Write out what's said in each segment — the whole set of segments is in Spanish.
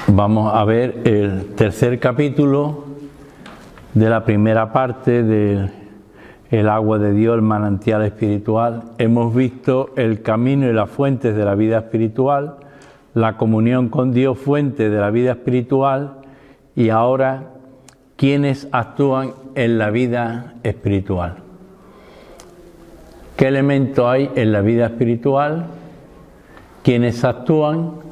Vamos a ver el tercer capítulo de la primera parte de El agua de Dios, el manantial espiritual. Hemos visto el camino y las fuentes de la vida espiritual, la comunión con Dios, fuente de la vida espiritual, y ahora quiénes actúan en la vida espiritual. ¿Qué elementos hay en la vida espiritual? ¿Quiénes actúan?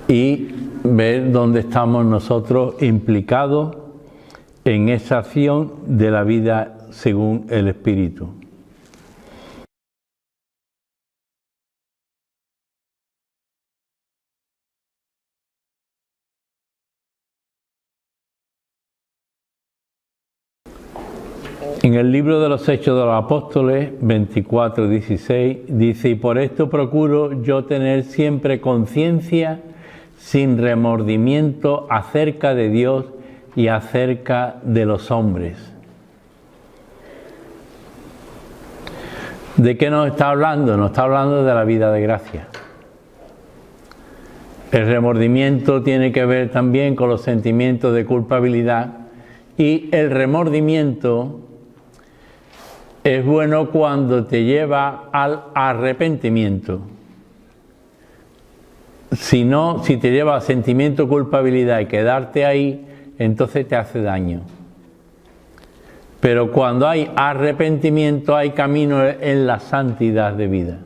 Y ver dónde estamos nosotros implicados en esa acción de la vida según el Espíritu. En el libro de los Hechos de los Apóstoles 24:16 dice: y por esto procuro yo tener siempre conciencia sin remordimiento acerca de Dios y acerca de los hombres. ¿De qué nos está hablando? Nos está hablando de la vida de gracia. El remordimiento tiene que ver también con los sentimientos de culpabilidad, y el remordimiento es bueno cuando te lleva al arrepentimiento. Si no, si te lleva a sentimiento de culpabilidad y quedarte ahí, entonces te hace daño. Pero cuando hay arrepentimiento, hay camino en la santidad de vida.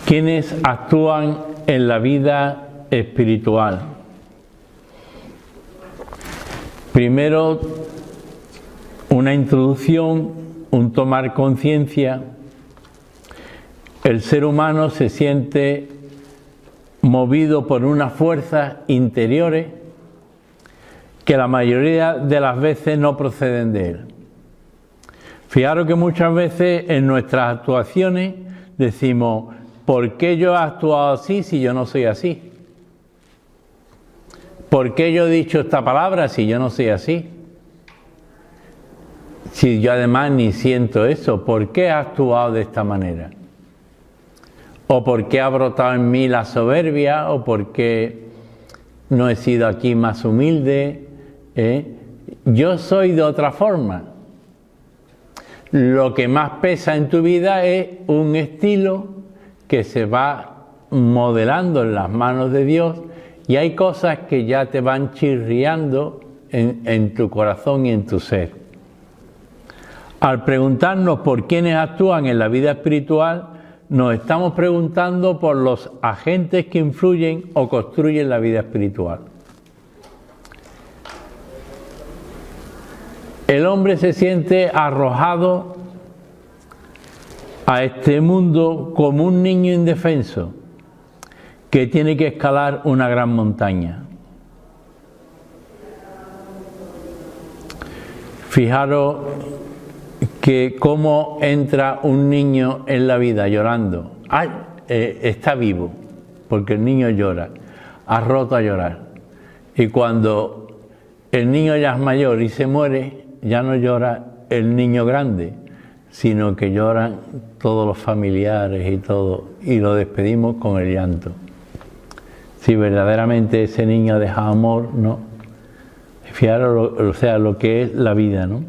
¿Quiénes actúan en la vida espiritual? Primero, una introducción, un tomar conciencia. El ser humano se siente movido por unas fuerzas interiores que la mayoría de las veces no proceden de él. Fijaros que muchas veces en nuestras actuaciones decimos: ¿por qué yo he actuado así si yo no soy así? ¿Por qué yo he dicho esta palabra si yo no soy así? Si yo además ni siento eso, ¿por qué he actuado de esta manera? ¿O por qué ha brotado en mí la soberbia? ¿O por qué no he sido aquí más humilde? Yo soy de otra forma. Lo que más pesa en tu vida es un estilo que se va modelando en las manos de Dios, y hay cosas que ya te van chirriando en tu corazón y en tu ser. Al preguntarnos por quiénes actúan en la vida espiritual, nos estamos preguntando por los agentes que influyen o construyen la vida espiritual. El hombre se siente arrojado a este mundo como un niño indefenso que tiene que escalar una gran montaña. Fijaros que cómo entra un niño en la vida llorando. Está vivo, porque el niño llora, ha roto a llorar. Y cuando el niño ya es mayor y se muere, ya no llora el niño grande, sino que lloran todos los familiares y todo, y lo despedimos con el llanto. Si verdaderamente ese niño ha dejado amor, ¿no? Fijaros, lo que es la vida, ¿no?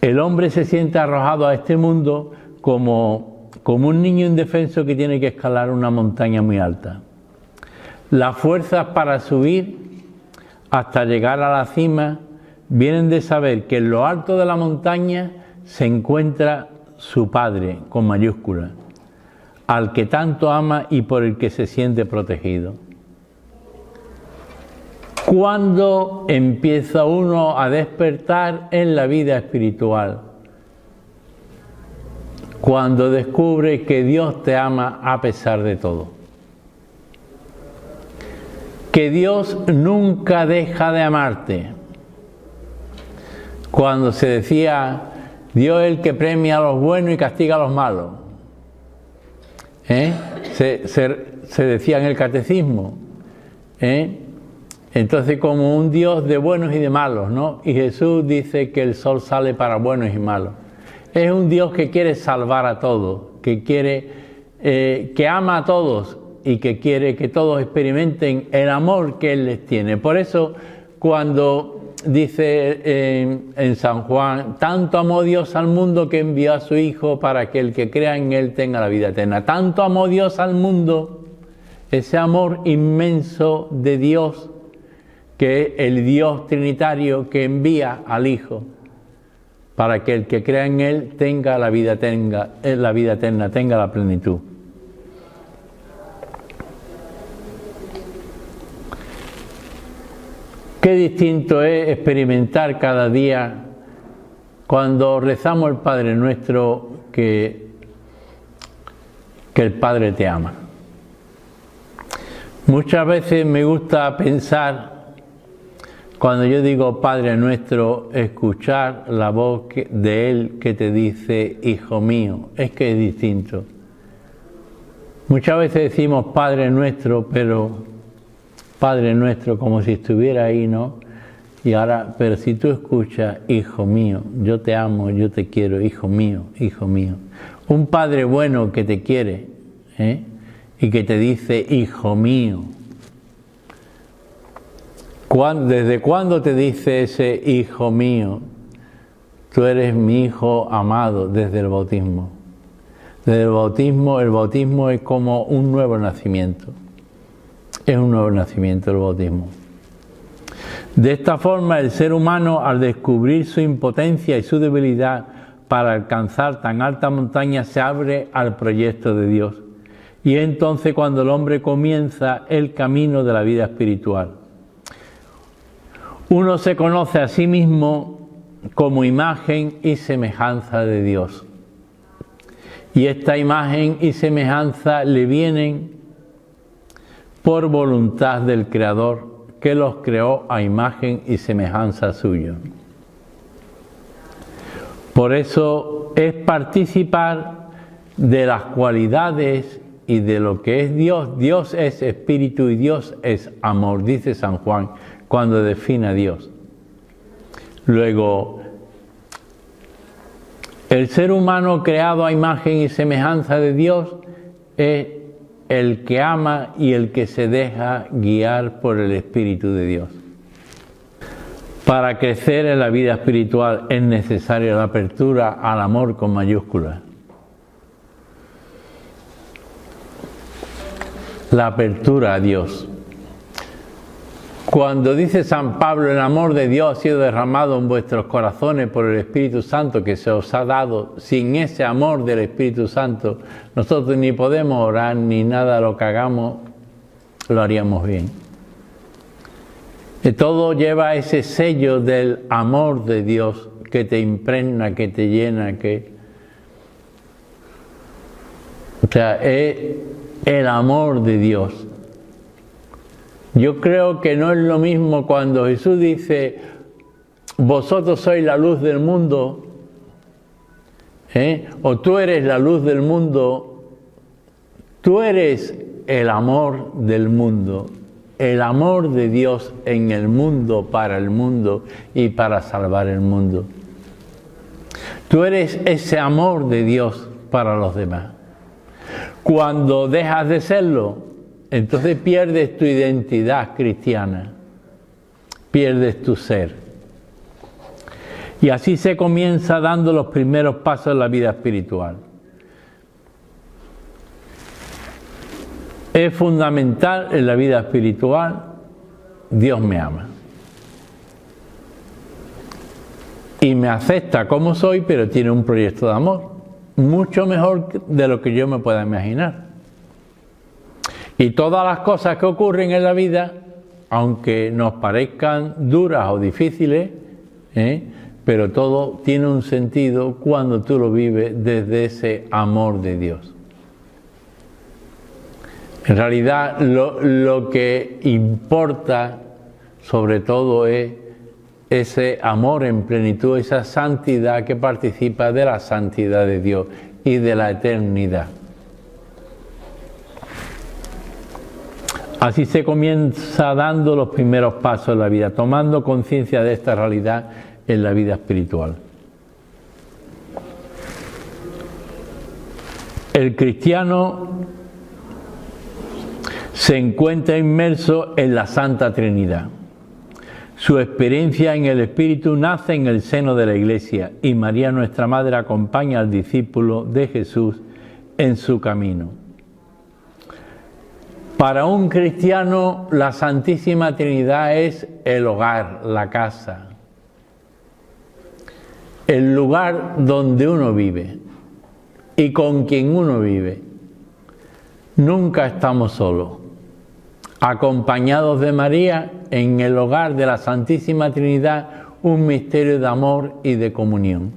El hombre se siente arrojado a este mundo como un niño indefenso que tiene que escalar una montaña muy alta. Las fuerzas para subir hasta llegar a la cima vienen de saber que en lo alto de la montaña se encuentra su Padre, con mayúscula, al que tanto ama y por el que se siente protegido. ¿Cuándo empieza uno a despertar en la vida espiritual? Cuando descubre que Dios te ama a pesar de todo. Que Dios nunca deja de amarte. Cuando se decía: Dios es el que premia a los buenos y castiga a los malos. Se decía en el catecismo. Entonces, como un Dios de buenos y de malos, ¿no? Y Jesús dice que el sol sale para buenos y malos. Es un Dios que quiere salvar a todos, que ama a todos y que quiere que todos experimenten el amor que Él les tiene. Por eso, cuando dice en San Juan, tanto amó Dios al mundo que envió a su Hijo para que el que crea en Él tenga la vida eterna. Tanto amó Dios al mundo, ese amor inmenso de Dios, que es el Dios trinitario que envía al Hijo para que el que crea en Él tenga la vida eterna, tenga la plenitud. Qué distinto es experimentar cada día cuando rezamos el Padre Nuestro que el Padre te ama. Muchas veces me gusta pensar, cuando yo digo Padre Nuestro, escuchar la voz de Él que te dice, Hijo mío, es que es distinto. Muchas veces decimos Padre Nuestro, pero Padre Nuestro como si estuviera ahí, ¿no? Y ahora, pero si tú escuchas, Hijo mío, yo te amo, yo te quiero, Hijo mío, Hijo mío. Un Padre bueno que te quiere, y que te dice, Hijo mío. ¿Desde cuándo te dice ese Hijo mío? Tú eres mi Hijo amado desde el bautismo. Desde el bautismo es como un nuevo nacimiento. Es un nuevo nacimiento el bautismo. De esta forma, el ser humano, al descubrir su impotencia y su debilidad para alcanzar tan alta montaña, se abre al proyecto de Dios. Y es entonces cuando el hombre comienza el camino de la vida espiritual. Uno se conoce a sí mismo como imagen y semejanza de Dios. Y esta imagen y semejanza le vienen por voluntad del Creador, que los creó a imagen y semejanza suya. Por eso es participar de las cualidades y de lo que es Dios. Dios es espíritu y Dios es amor, dice San Juan, cuando define a Dios. Luego, el ser humano creado a imagen y semejanza de Dios es el que ama y el que se deja guiar por el Espíritu de Dios. Para crecer en la vida espiritual es necesaria la apertura al amor con mayúsculas. La apertura a Dios. Cuando dice San Pablo, el amor de Dios ha sido derramado en vuestros corazones por el Espíritu Santo que se os ha dado, sin ese amor del Espíritu Santo, nosotros ni podemos orar, ni nada lo que hagamos, lo haríamos bien. Y todo lleva ese sello del amor de Dios que te impregna, que te llena, o sea, es el amor de Dios. Yo creo que no es lo mismo cuando Jesús dice, vosotros sois la luz del mundo, o tú eres la luz del mundo, tú eres el amor del mundo, el amor de Dios en el mundo, para el mundo y para salvar el mundo. Tú eres ese amor de Dios para los demás. Cuando dejas de serlo, entonces pierdes tu identidad cristiana, pierdes tu ser. Y así se comienza dando los primeros pasos en la vida espiritual. Es fundamental en la vida espiritual, Dios me ama. Y me acepta como soy, pero tiene un proyecto de amor, mucho mejor de lo que yo me pueda imaginar. Y todas las cosas que ocurren en la vida, aunque nos parezcan duras o difíciles, pero todo tiene un sentido cuando tú lo vives desde ese amor de Dios. En realidad, lo que importa sobre todo es ese amor en plenitud, esa santidad que participa de la santidad de Dios y de la eternidad. Así se comienza dando los primeros pasos en la vida, tomando conciencia de esta realidad en la vida espiritual. El cristiano se encuentra inmerso en la Santa Trinidad. Su experiencia en el Espíritu nace en el seno de la Iglesia y María, nuestra Madre, acompaña al discípulo de Jesús en su camino. Para un cristiano, la Santísima Trinidad es el hogar, la casa, el lugar donde uno vive y con quien uno vive. Nunca estamos solos. Acompañados de María, en el hogar de la Santísima Trinidad, un misterio de amor y de comunión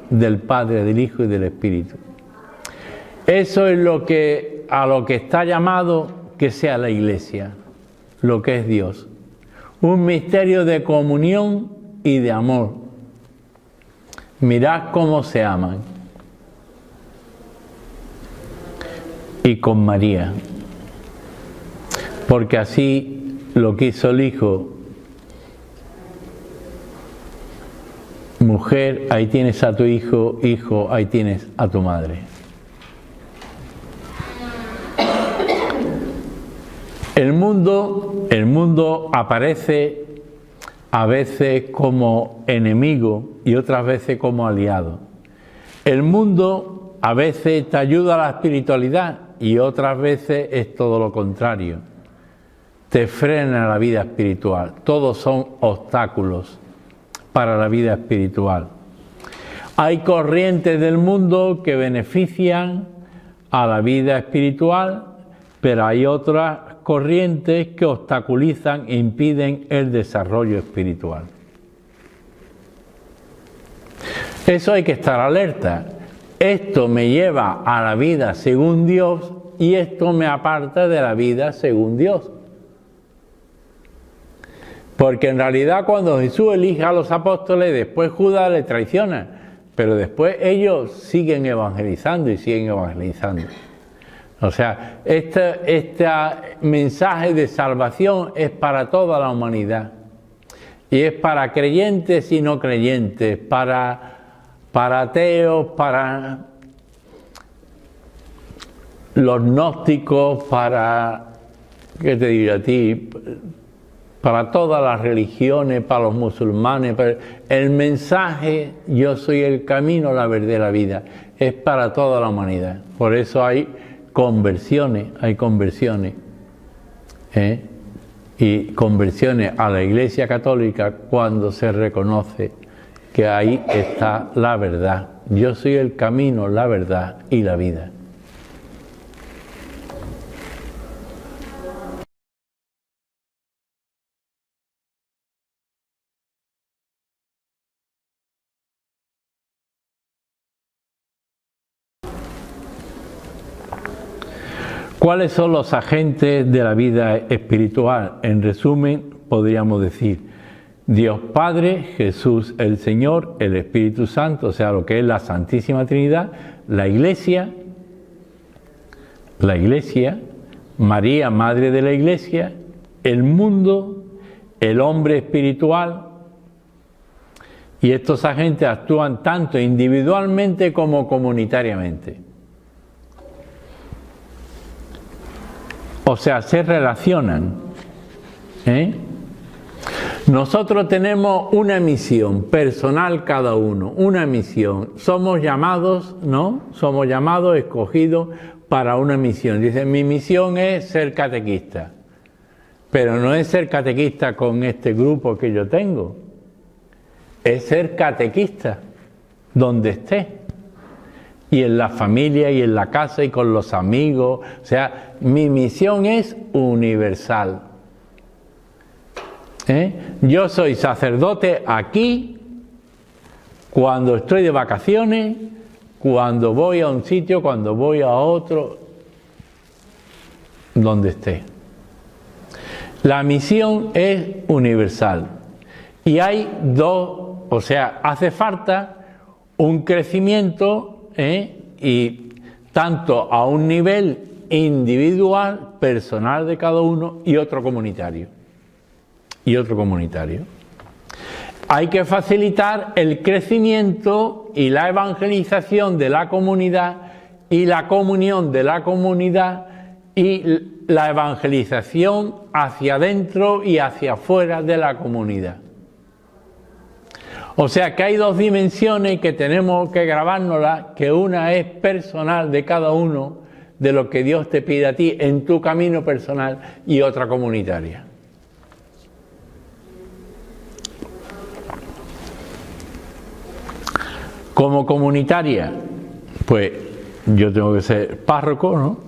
del Padre, del Hijo y del Espíritu. Eso es a lo que está llamado que sea la Iglesia, lo que es Dios. Un misterio de comunión y de amor. Mirad cómo se aman. Y con María. Porque así lo quiso el Hijo. Mujer, ahí tienes a tu hijo, hijo, ahí tienes a tu madre. El mundo aparece a veces como enemigo y otras veces como aliado. El mundo a veces te ayuda a la espiritualidad y otras veces es todo lo contrario. Te frena la vida espiritual. Todos son obstáculos para la vida espiritual. Hay corrientes del mundo que benefician a la vida espiritual, pero hay otras corrientes que obstaculizan e impiden el desarrollo espiritual. Eso hay que estar alerta. Esto me lleva a la vida según Dios y esto me aparta de la vida según Dios. Porque en realidad cuando Jesús elige a los apóstoles, después Judas le traiciona, pero después ellos siguen evangelizando y siguen evangelizando. O sea, este mensaje de salvación es para toda la humanidad. Y es para creyentes y no creyentes, para ateos, para los gnósticos, ¿qué te diría a ti? Para todas las religiones, para los musulmanes. El mensaje, yo soy el camino, la verdad y la vida, es para toda la humanidad. Por eso hay conversiones, y conversiones a la Iglesia Católica cuando se reconoce que ahí está la verdad. Yo soy el camino, la verdad y la vida. ¿Cuáles son los agentes de la vida espiritual? En resumen, podríamos decir Dios Padre, Jesús el Señor, el Espíritu Santo, o sea, lo que es la Santísima Trinidad, la Iglesia, María, Madre de la Iglesia, el mundo, el hombre espiritual, y estos agentes actúan tanto individualmente como comunitariamente. O sea, se relacionan. Nosotros tenemos una misión personal cada uno, una misión. Somos llamados, ¿no? Somos llamados, escogidos para una misión. Dicen, mi misión es ser catequista. Pero no es ser catequista con este grupo que yo tengo. Es ser catequista donde esté. Y en la familia, y en la casa, y con los amigos. O sea, mi misión es universal. Yo soy sacerdote aquí, cuando estoy de vacaciones, cuando voy a un sitio, cuando voy a otro, donde esté. La misión es universal. Y hay dos, o sea, hace falta un crecimiento, y tanto a un nivel individual, personal de cada uno y otro comunitario. Hay que facilitar el crecimiento y la evangelización de la comunidad y la comunión de la comunidad y la evangelización hacia adentro y hacia afuera de la comunidad. O sea que hay dos dimensiones que tenemos que grabárnoslas, que una es personal de cada uno, de lo que Dios te pide a ti en tu camino personal, y otra comunitaria. Como comunitaria, pues yo tengo que ser párroco, ¿no?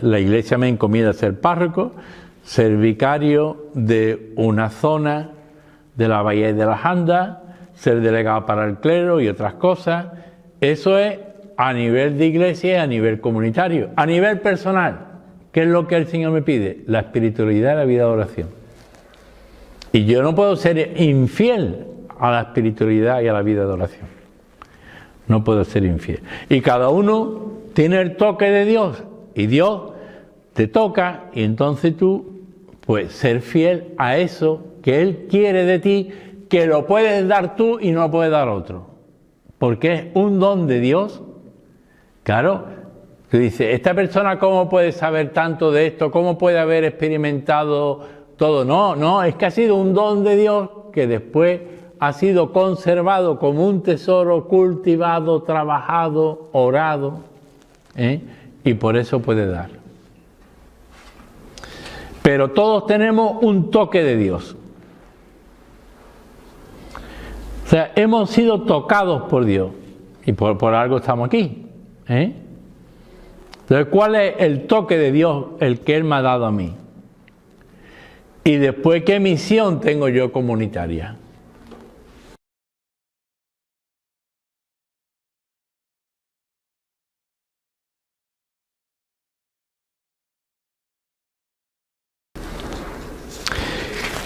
La iglesia me encomienda ser párroco, ser vicario de una zona de la Bahía de las Andas, ser delegado para el clero y otras cosas. Eso es a nivel de iglesia y a nivel comunitario. A nivel personal, ¿qué es lo que el Señor me pide? La espiritualidad y la vida de oración. Y yo no puedo ser infiel a la espiritualidad y a la vida de oración. No puedo ser infiel. Y cada uno tiene el toque de Dios. Y Dios te toca, y entonces tú, pues, ser fiel a eso que Él quiere de ti, que lo puedes dar tú y no lo puede dar otro. Porque es un don de Dios. Claro, tú dices, ¿esta persona cómo puede saber tanto de esto? ¿Cómo puede haber experimentado todo? No, es que ha sido un don de Dios que después ha sido conservado como un tesoro, cultivado, trabajado, orado, y por eso puede dar. Pero todos tenemos un toque de Dios. O sea, hemos sido tocados por Dios y por algo estamos aquí. Entonces, ¿cuál es el toque de Dios, el que Él me ha dado a mí? Y después, ¿qué misión tengo yo comunitaria?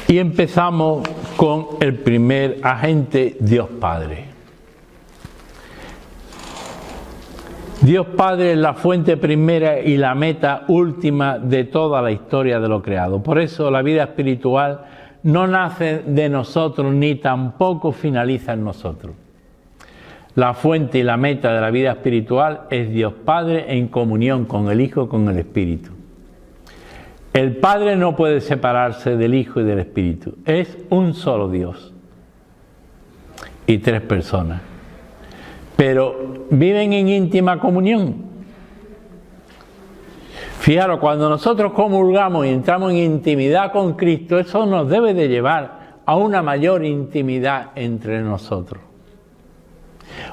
Y empezamos con el primer agente, Dios Padre. Dios Padre es la fuente primera y la meta última de toda la historia de lo creado. Por eso la vida espiritual no nace de nosotros ni tampoco finaliza en nosotros. La fuente y la meta de la vida espiritual es Dios Padre en comunión con el Hijo, con el Espíritu. El Padre no puede separarse del Hijo y del Espíritu. Es un solo Dios y tres personas. Pero viven en íntima comunión. Fijaros, cuando nosotros comulgamos y entramos en intimidad con Cristo, eso nos debe de llevar a una mayor intimidad entre nosotros,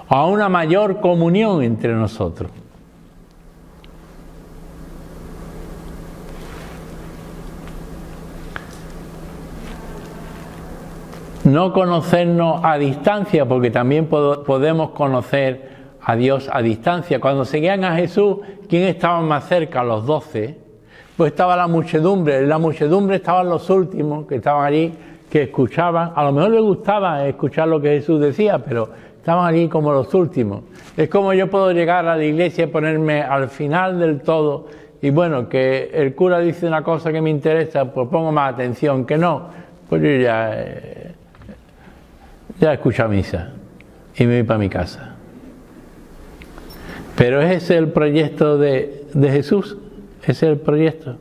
a una mayor comunión entre nosotros. No conocernos a distancia, porque también podemos conocer a Dios a distancia. Cuando seguían a Jesús, ¿quién estaba más cerca? Los 12. Pues estaba la muchedumbre. En la muchedumbre estaban los últimos que estaban allí, que escuchaban. A lo mejor les gustaba escuchar lo que Jesús decía, pero estaban allí como los últimos. Es como yo puedo llegar a la iglesia y ponerme al final del todo. Y bueno, que el cura dice una cosa que me interesa, pues pongo más atención. Que no, pues yo ya escucho misa y me voy para mi casa. Pero ese es el proyecto de Jesús, ese es el proyecto.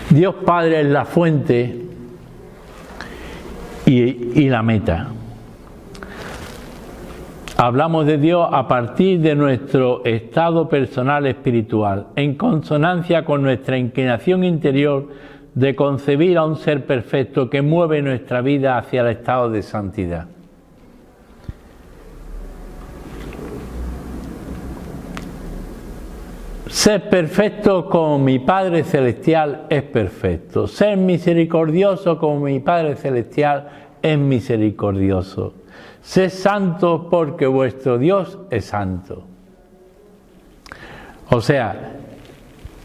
Dios Padre es la fuente y la meta. Hablamos de Dios a partir de nuestro estado personal espiritual, en consonancia con nuestra inclinación interior de concebir a un ser perfecto que mueve nuestra vida hacia el estado de santidad. Ser perfecto como mi Padre Celestial es perfecto. Ser misericordioso como mi Padre Celestial es misericordioso. Sed santo porque vuestro Dios es santo. O sea,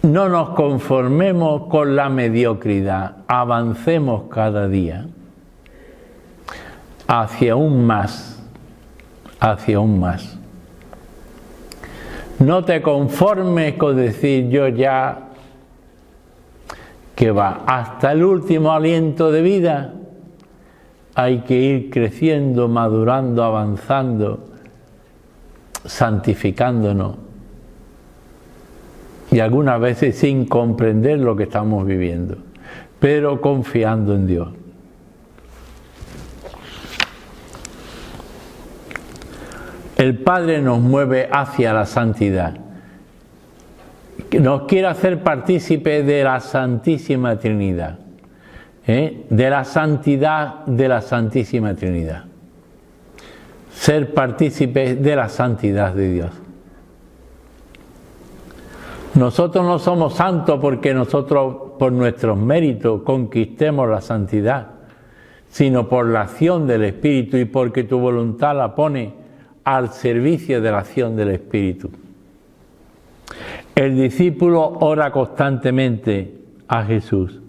no nos conformemos con la mediocridad, avancemos cada día hacia un más, hacia un más. No te conformes con decir yo ya, que va, hasta el último aliento de vida hay que ir creciendo, madurando, avanzando, santificándonos. Y algunas veces sin comprender lo que estamos viviendo, pero confiando en Dios. El Padre nos mueve hacia la santidad. Nos quiere hacer partícipes de la Santísima Trinidad, de la santidad de la Santísima Trinidad. Ser partícipes de la santidad de Dios. Nosotros no somos santos porque nosotros por nuestros méritos conquistemos la santidad, sino por la acción del Espíritu y porque tu voluntad la pone al servicio de la acción del Espíritu. El discípulo ora constantemente a Jesús: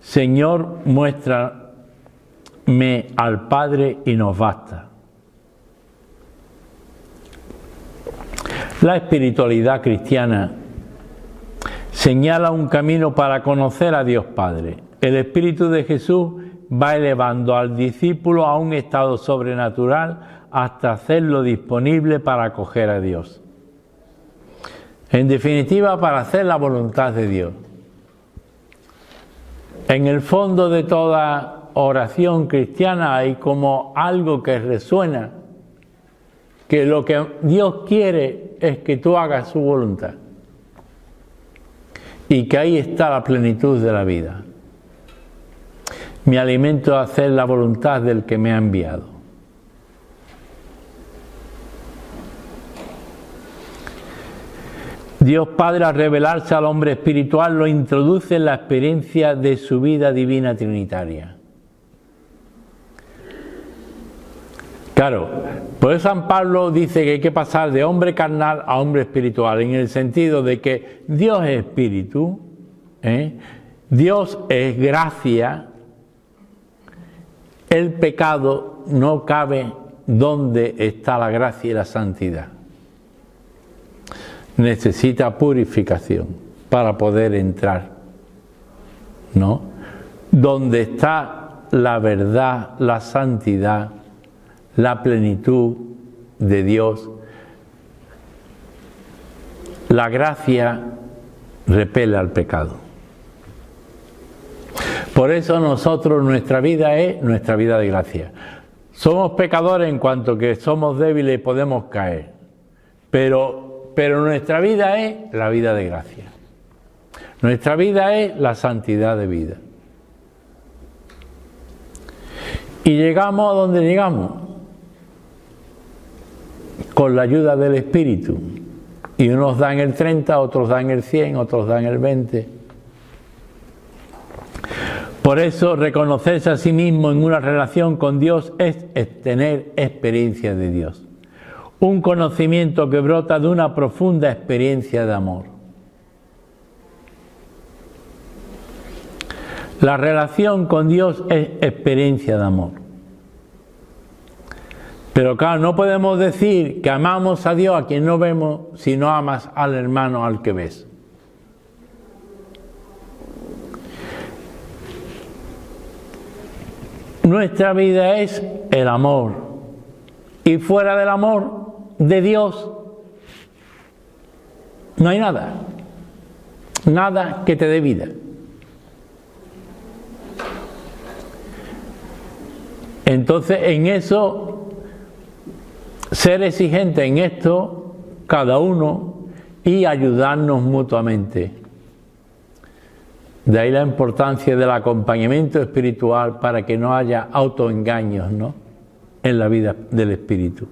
Señor, muéstrame al Padre y nos basta. La espiritualidad cristiana señala un camino para conocer a Dios Padre. El Espíritu de Jesús va elevando al discípulo a un estado sobrenatural hasta hacerlo disponible para acoger a Dios. En definitiva, para hacer la voluntad de Dios. En el fondo de toda oración cristiana hay como algo que resuena, que lo que Dios quiere es que tú hagas su voluntad. Y que ahí está la plenitud de la vida. Mi alimento es hacer la voluntad del que me ha enviado. Dios Padre, al revelarse al hombre espiritual, lo introduce en la experiencia de su vida divina trinitaria. Claro, por eso San Pablo dice que hay que pasar de hombre carnal a hombre espiritual, en el sentido de que Dios es espíritu, Dios es gracia, el pecado no cabe donde está la gracia y la santidad. Necesita purificación para poder entrar, ¿no? Donde está la verdad, la santidad, la plenitud de Dios, la gracia repele al pecado. Por eso nosotros, nuestra vida es nuestra vida de gracia. Somos pecadores en cuanto que somos débiles y podemos caer, pero nuestra vida es la vida de gracia. Nuestra vida es la santidad de vida. Y llegamos a donde llegamos, con la ayuda del Espíritu. Y unos dan el 30, otros dan el 100, otros dan el 20. Por eso, reconocerse a sí mismo en una relación con Dios es tener experiencia de Dios. Un conocimiento que brota de una profunda experiencia de amor. La relación con Dios es experiencia de amor. Pero claro, no podemos decir que amamos a Dios a quien no vemos si no amas al hermano al que ves. Nuestra vida es el amor. Y fuera del amor de Dios no hay nada. Nada que te dé vida. Entonces, en eso, ser exigente en esto, cada uno, y ayudarnos mutuamente. De ahí la importancia del acompañamiento espiritual para que no haya autoengaños, ¿no?, en la vida del Espíritu.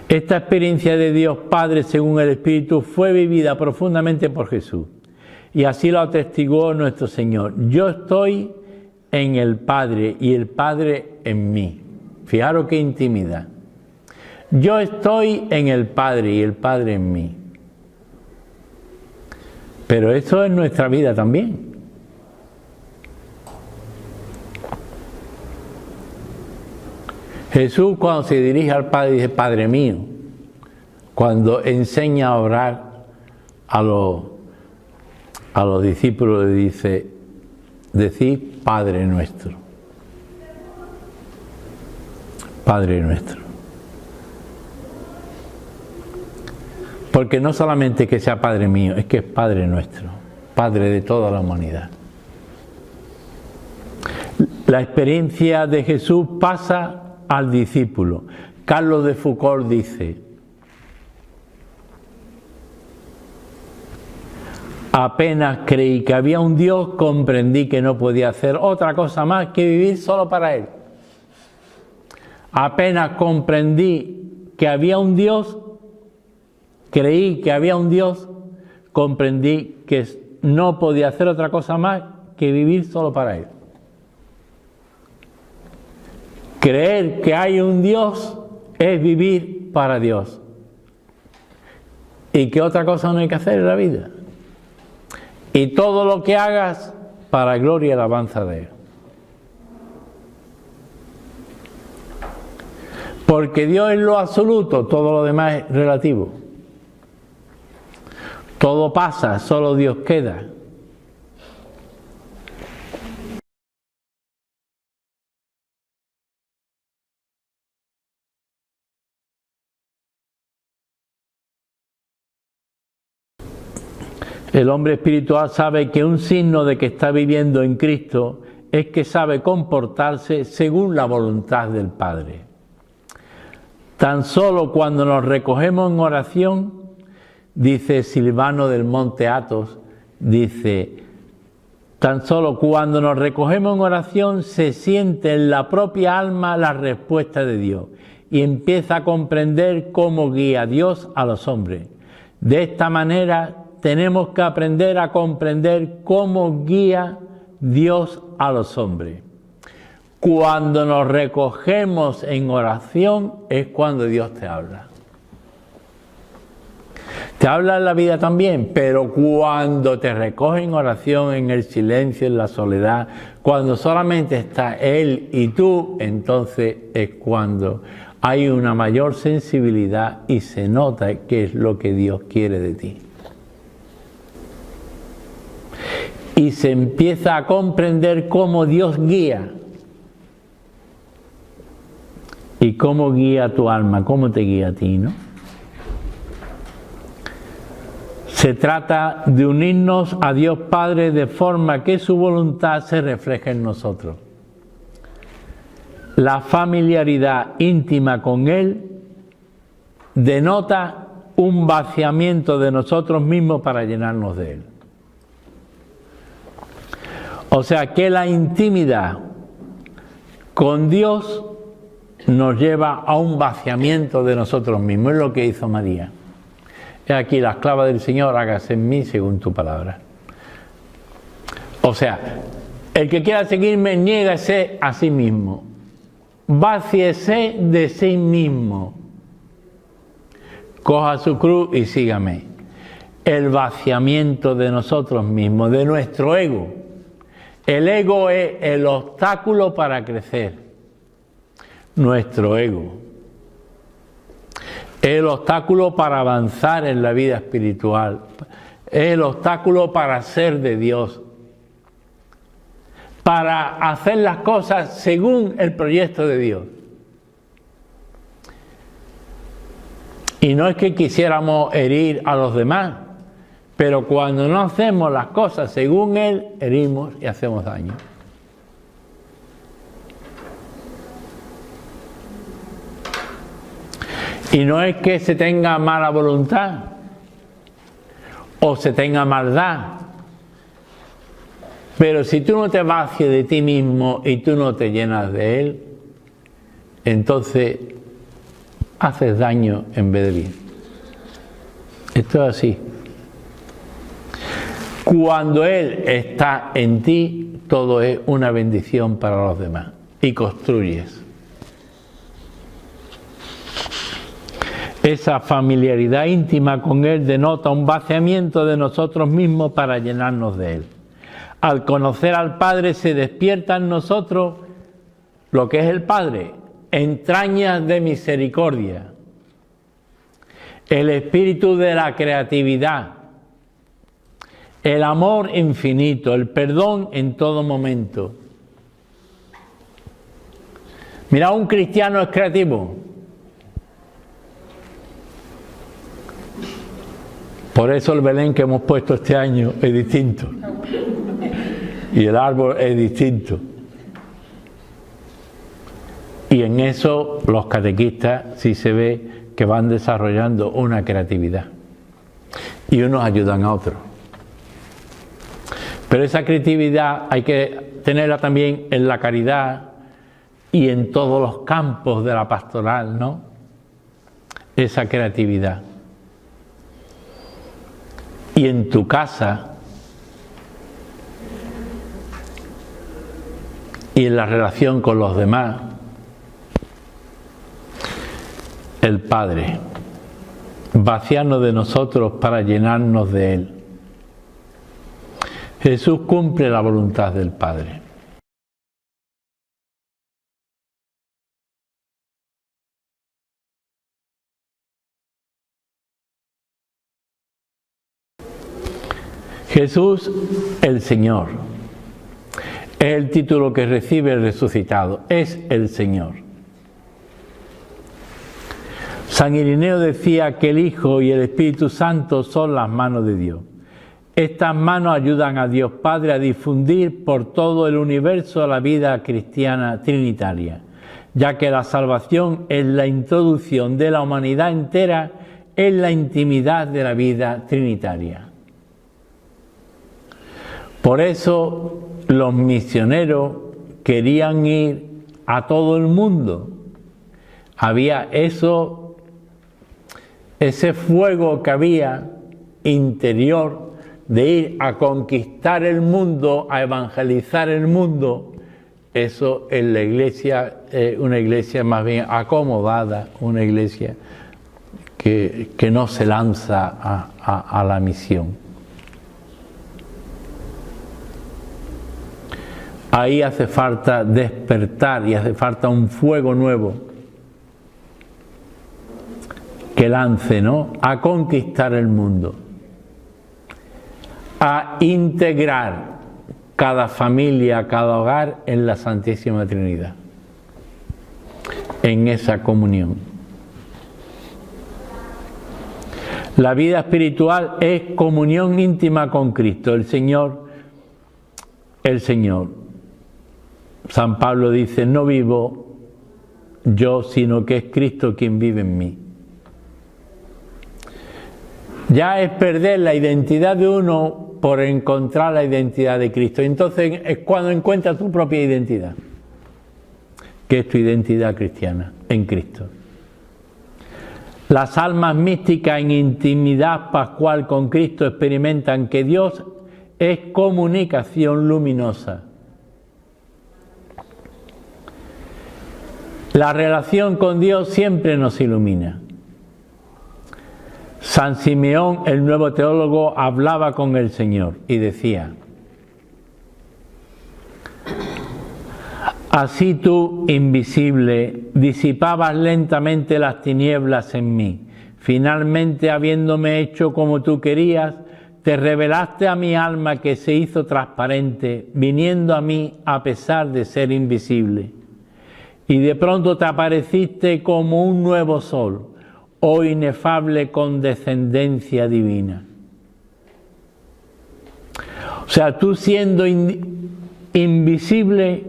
Esta experiencia de Dios Padre según el Espíritu fue vivida profundamente por Jesús. Y así lo atestiguó nuestro Señor. Yo estoy en el Padre y el Padre en mí. Fijaros qué intimidad. Yo estoy en el Padre y el Padre en mí. Pero eso es nuestra vida también. Jesús, cuando se dirige al Padre, dice: Padre mío. cuando enseña a orar a los discípulos, le dice: decid Padre nuestro. Padre nuestro. Porque no solamente que sea Padre mío, es que es Padre nuestro, Padre de toda la humanidad. La experiencia de Jesús pasa al discípulo. Carlos de Foucault dice: apenas creí que había un Dios, comprendí que no podía hacer otra cosa más que vivir solo para Él. Apenas comprendí que había un Dios, creí que había un Dios, comprendí que no podía hacer otra cosa más que vivir solo para Él. Creer que hay un Dios es vivir para Dios. ¿Y qué otra cosa no hay que hacer en la vida? Y todo lo que hagas para gloria y alabanza de Él. Porque Dios es lo absoluto, todo lo demás es relativo. Todo pasa, solo Dios queda. El hombre espiritual sabe que un signo de que está viviendo en Cristo es que sabe comportarse según la voluntad del Padre. Tan solo cuando nos recogemos en oración, dice Silvano del Monte Athos, dice: tan solo cuando nos recogemos en oración se siente en la propia alma la respuesta de Dios y empieza a comprender cómo guía Dios a los hombres. De esta manera tenemos que aprender a comprender cómo guía Dios a los hombres. Cuando nos recogemos en oración es cuando Dios te habla. Te habla en la vida también, pero cuando te recoges en oración, en el silencio, en la soledad, cuando solamente está Él y tú, entonces es cuando hay una mayor sensibilidad y se nota qué es lo que Dios quiere de ti. Y se empieza a comprender cómo Dios guía. ¿Y cómo guía tu alma? ¿Cómo te guía a ti, no? Se trata de unirnos a Dios Padre de forma que su voluntad se refleje en nosotros. La familiaridad íntima con Él denota un vaciamiento de nosotros mismos para llenarnos de Él. O sea que la intimidad con Dios nos lleva a un vaciamiento de nosotros mismos. Es lo que hizo María. He aquí la esclava del Señor, hágase en mí según tu palabra. O sea, el que quiera seguirme, niéguese a sí mismo. Vacíese de sí mismo. Coja su cruz y sígame. El vaciamiento de nosotros mismos, de nuestro ego. El ego es el obstáculo para crecer. Nuestro ego. Es el obstáculo para avanzar en la vida espiritual. Es el obstáculo para ser de Dios. Para hacer las cosas según el proyecto de Dios. Y no es que quisiéramos herir a los demás, pero cuando no hacemos las cosas según Él, herimos y hacemos daño. Y no es que se tenga mala voluntad o se tenga maldad, pero si tú no te vacías de ti mismo y tú no te llenas de Él, entonces haces daño en vez de bien. Esto es así. Cuando Él está en ti, todo es una bendición para los demás y construyes. Esa familiaridad íntima con Él denota un vaciamiento de nosotros mismos para llenarnos de Él. Al conocer al Padre se despierta en nosotros lo que es el Padre, entrañas de misericordia. el espíritu de la creatividad, el amor infinito, el perdón en todo momento. Mira, un cristiano es creativo. Por eso el Belén que hemos puesto este año es distinto. Y el árbol es distinto. Y en eso los catequistas sí se ve que van desarrollando una creatividad. Y unos ayudan a otros. Pero esa creatividad hay que tenerla también en la caridad y en todos los campos de la pastoral, ¿no? Esa creatividad. Y en tu casa y en la relación con los demás, el Padre, vaciarnos de nosotros para llenarnos de Él. Jesús cumple la voluntad del Padre. Jesús, el Señor, es el título que recibe el resucitado, es el Señor. San Irineo decía que el Hijo y el Espíritu Santo son las manos de Dios. Estas manos ayudan a Dios Padre a difundir por todo el universo la vida cristiana trinitaria, ya que la salvación es la introducción de la humanidad entera en la intimidad de la vida trinitaria. Por eso los misioneros querían ir a todo el mundo. Había ese fuego que había interior de ir a conquistar el mundo, a evangelizar el mundo. Eso en la iglesia, una iglesia más bien acomodada, una iglesia que no se lanza a la misión. Ahí hace falta despertar y hace falta un fuego nuevo que lance, ¿no?, a conquistar el mundo, a integrar cada familia, cada hogar en la Santísima Trinidad, en esa comunión. La vida espiritual es comunión íntima con Cristo, el Señor. San Pablo dice, no vivo yo, sino que es Cristo quien vive en mí. Ya es perder la identidad de uno por encontrar la identidad de Cristo. Entonces es cuando encuentras tu propia identidad, que es tu identidad cristiana en Cristo. Las almas místicas en intimidad pascual con Cristo experimentan que Dios es comunicación luminosa. La relación con Dios siempre nos ilumina. San Simeón, el nuevo teólogo, hablaba con el Señor y decía: así tú, invisible, disipabas lentamente las tinieblas en mí. Finalmente, habiéndome hecho como tú querías, te revelaste a mi alma que se hizo transparente, viniendo a mí a pesar de ser invisible. Y de pronto te apareciste como un nuevo sol, oh inefable condescendencia divina. O sea, tú siendo invisible,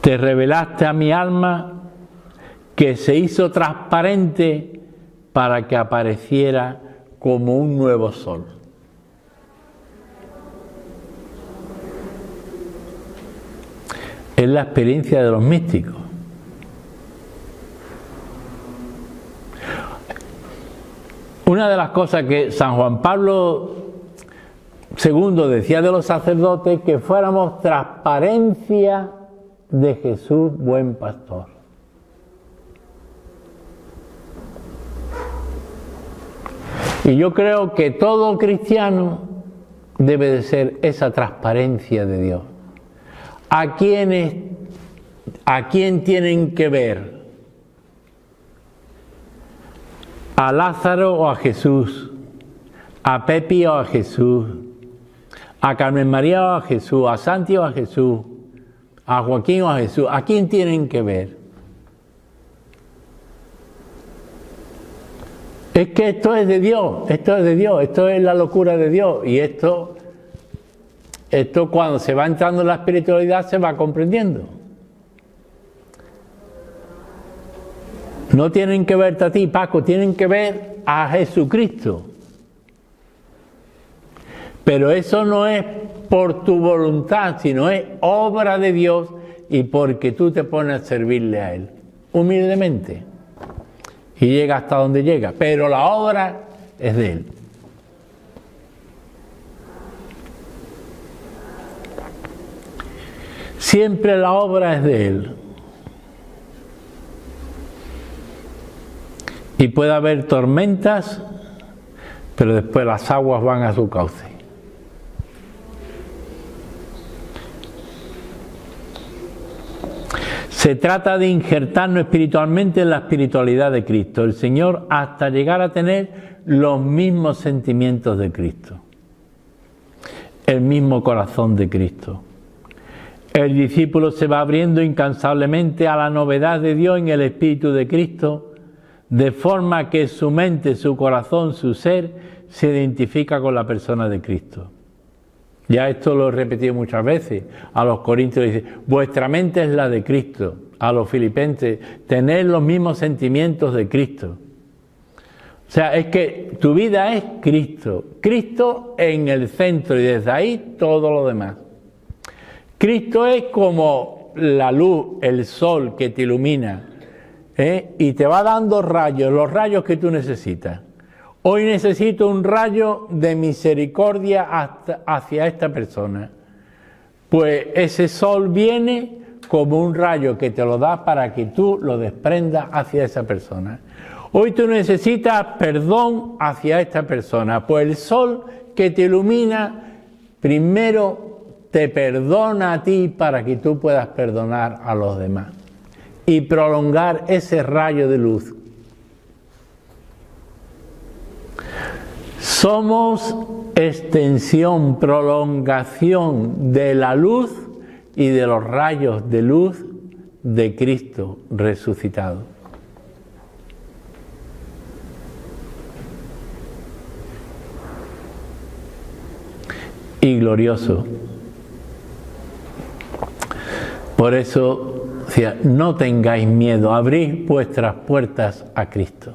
te revelaste a mi alma que se hizo transparente para que apareciera como un nuevo sol. Es la experiencia de los místicos. Una de las cosas que San Juan Pablo II decía de los sacerdotes, que fuéramos transparencia de Jesús, buen pastor. Y yo creo que todo cristiano debe de ser esa transparencia de Dios. ¿A quién tienen que ver? a Lázaro o a Jesús, a Pepi o a Jesús, a Carmen María o a Jesús, a Santi o a Jesús, a Joaquín o a Jesús. ¿A quién tienen que ver? Es que esto es de Dios, esto es de Dios, esto es la locura de Dios. Y esto cuando se va entrando en la espiritualidad se va comprendiendo. No tienen que verte a ti, Paco, tienen que ver a Jesucristo. Pero eso no es por tu voluntad, sino es obra de Dios y porque tú te pones a servirle a Él, humildemente. Y llega hasta donde llega, pero la obra es de Él. Siempre la obra es de Él. Y puede haber tormentas, pero después las aguas van a su cauce. Se trata de injertarnos espiritualmente en la espiritualidad de Cristo, el Señor, hasta llegar a tener los mismos sentimientos de Cristo, el mismo corazón de Cristo. El discípulo se va abriendo incansablemente a la novedad de Dios en el Espíritu de Cristo, de forma que su mente, su corazón, su ser se identifica con la persona de Cristo. Ya esto lo he repetido muchas veces. A los corintios dice, vuestra mente es la de Cristo. A los filipenses, tener los mismos sentimientos de Cristo. O sea, es que tu vida es Cristo. Cristo en el centro y desde ahí todo lo demás. Cristo es como la luz, el sol que te ilumina, y te va dando rayos, los rayos que tú necesitas. Hoy necesito un rayo de misericordia hacia esta persona. Pues ese sol viene como un rayo que te lo da para que tú lo desprendas hacia esa persona. Hoy tú necesitas perdón hacia esta persona. Pues el sol que te ilumina, primero te perdona a ti para que tú puedas perdonar a los demás. Y prolongar ese rayo de luz. Somos extensión, prolongación de la luz y de los rayos de luz de Cristo resucitado. Y glorioso. Por eso decía, no tengáis miedo, abrid vuestras puertas a Cristo.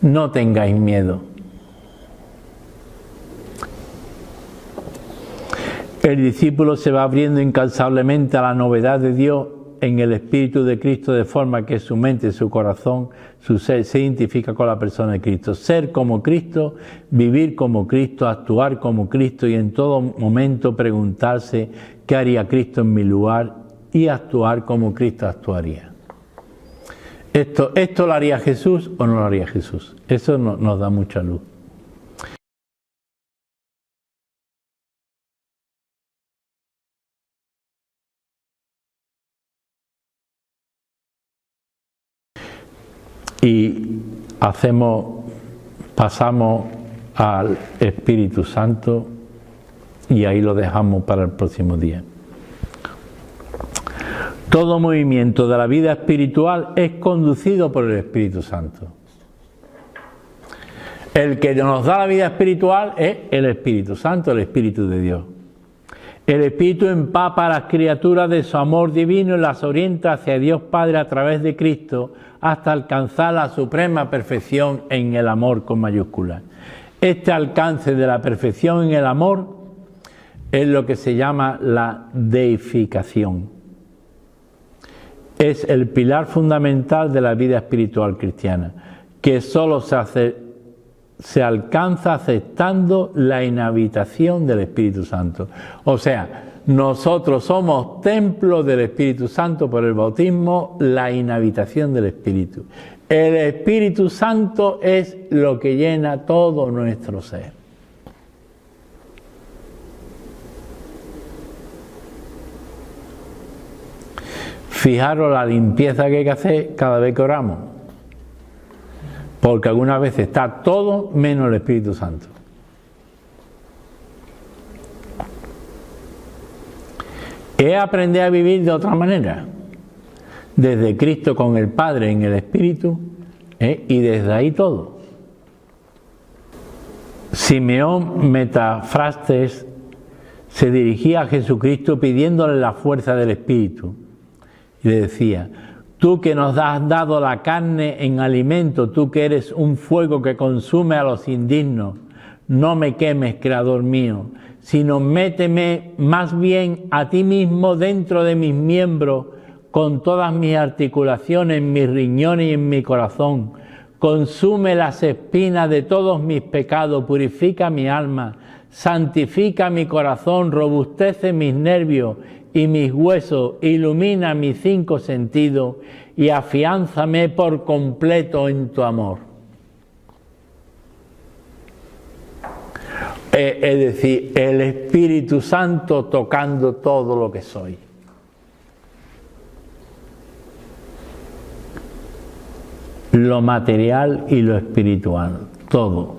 No tengáis miedo. El discípulo se va abriendo incansablemente a la novedad de Dios en el Espíritu de Cristo, de forma que su mente, su corazón, su ser se identifica con la persona de Cristo. Ser como Cristo, vivir como Cristo, actuar como Cristo y en todo momento preguntarse qué haría Cristo en mi lugar y actuar como Cristo actuaría. ¿Esto lo haría Jesús o no lo haría Jesús? Eso nos da mucha luz. Y pasamos al Espíritu Santo y ahí lo dejamos para el próximo día. Todo movimiento de la vida espiritual es conducido por el Espíritu Santo. El que nos da la vida espiritual es el Espíritu Santo, el Espíritu de Dios. El Espíritu empapa a las criaturas de su amor divino y las orienta hacia Dios Padre a través de Cristo hasta alcanzar la suprema perfección en el amor con mayúsculas. Este alcance de la perfección en el amor es lo que se llama la deificación. Es el pilar fundamental de la vida espiritual cristiana, que solo se alcanza aceptando la inhabitación del Espíritu Santo. O sea, nosotros somos templo del Espíritu Santo por el bautismo, la inhabitación del Espíritu. El Espíritu Santo es lo que llena todo nuestro ser. Fijaros la limpieza que hay que hacer cada vez que oramos. porque algunas veces está todo menos el Espíritu Santo. He aprendido a vivir de otra manera, desde Cristo con el Padre en el Espíritu, y desde ahí todo. Simeón Metafrastes se dirigía a Jesucristo pidiéndole la fuerza del Espíritu y le decía: tú que nos has dado la carne en alimento, tú que eres un fuego que consume a los indignos, no me quemes, Creador mío, sino méteme más bien a ti mismo dentro de mis miembros, con todas mis articulaciones, en mis riñones y en mi corazón. Consume las espinas de todos mis pecados, purifica mi alma, santifica mi corazón, robustece mis nervios y mis huesos, ilumina mis 5 sentidos y afiánzame por completo en tu amor. Es decir, el Espíritu Santo tocando todo lo que soy. Lo material y lo espiritual, todo.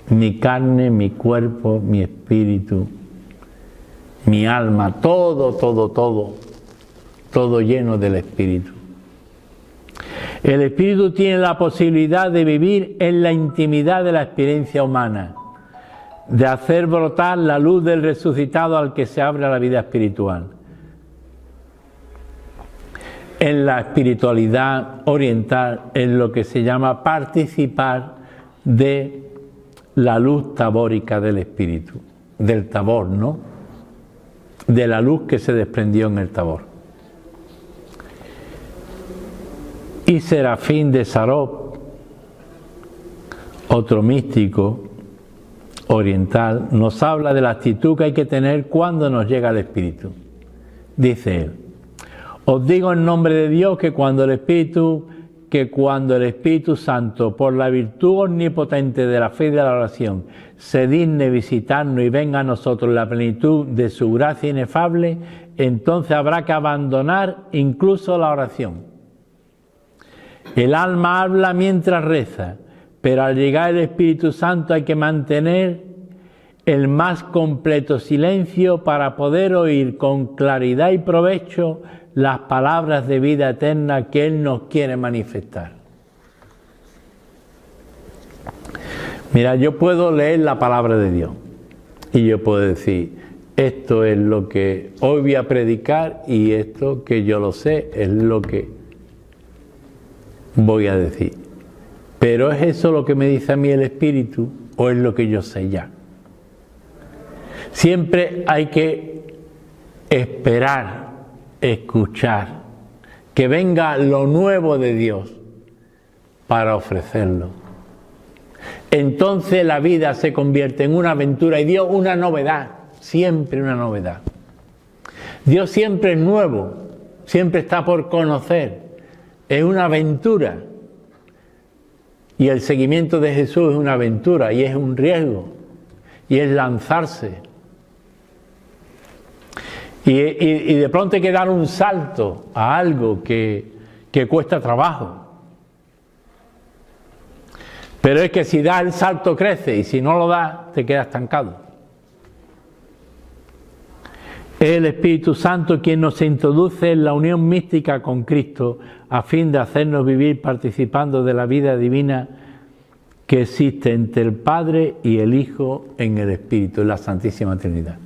Mi carne, mi cuerpo, mi espíritu, mi alma, todo lleno del Espíritu. El Espíritu tiene la posibilidad de vivir en la intimidad de la experiencia humana, de hacer brotar la luz del resucitado al que se abre a la vida espiritual. En la espiritualidad oriental, en lo que se llama participar de la luz tabórica del Espíritu, del Tabor, ¿no? De la luz que se desprendió en el Tabor. Y Serafín de Sarov, otro místico oriental, nos habla de la actitud que hay que tener cuando nos llega el Espíritu. Dice él: os digo en nombre de Dios que cuando el Espíritu Santo, por la virtud omnipotente de la fe y de la oración, se digne visitarnos y venga a nosotros la plenitud de su gracia inefable, entonces habrá que abandonar incluso la oración. El alma habla mientras reza, pero al llegar el Espíritu Santo hay que mantener el más completo silencio para poder oír con claridad y provecho las palabras de vida eterna que Él nos quiere manifestar. Mira, yo puedo leer la palabra de Dios y yo puedo decir: esto es lo que hoy voy a predicar y esto que yo lo sé es lo que voy a decir. Pero ¿es eso lo que me dice a mí el Espíritu o es lo que yo sé ya? Siempre hay que esperar, escuchar, que venga lo nuevo de Dios para ofrecerlo. Entonces la vida se convierte en una aventura y Dios una novedad, siempre una novedad. Dios siempre es nuevo, siempre está por conocer, es una aventura. Y el seguimiento de Jesús es una aventura y es un riesgo y es lanzarse. Y de pronto hay que dar un salto a algo que cuesta trabajo. Pero es que si das el salto crece y si no lo das te quedas estancado. Es el Espíritu Santo quien nos introduce en la unión mística con Cristo a fin de hacernos vivir participando de la vida divina que existe entre el Padre y el Hijo en el Espíritu, en la Santísima Trinidad.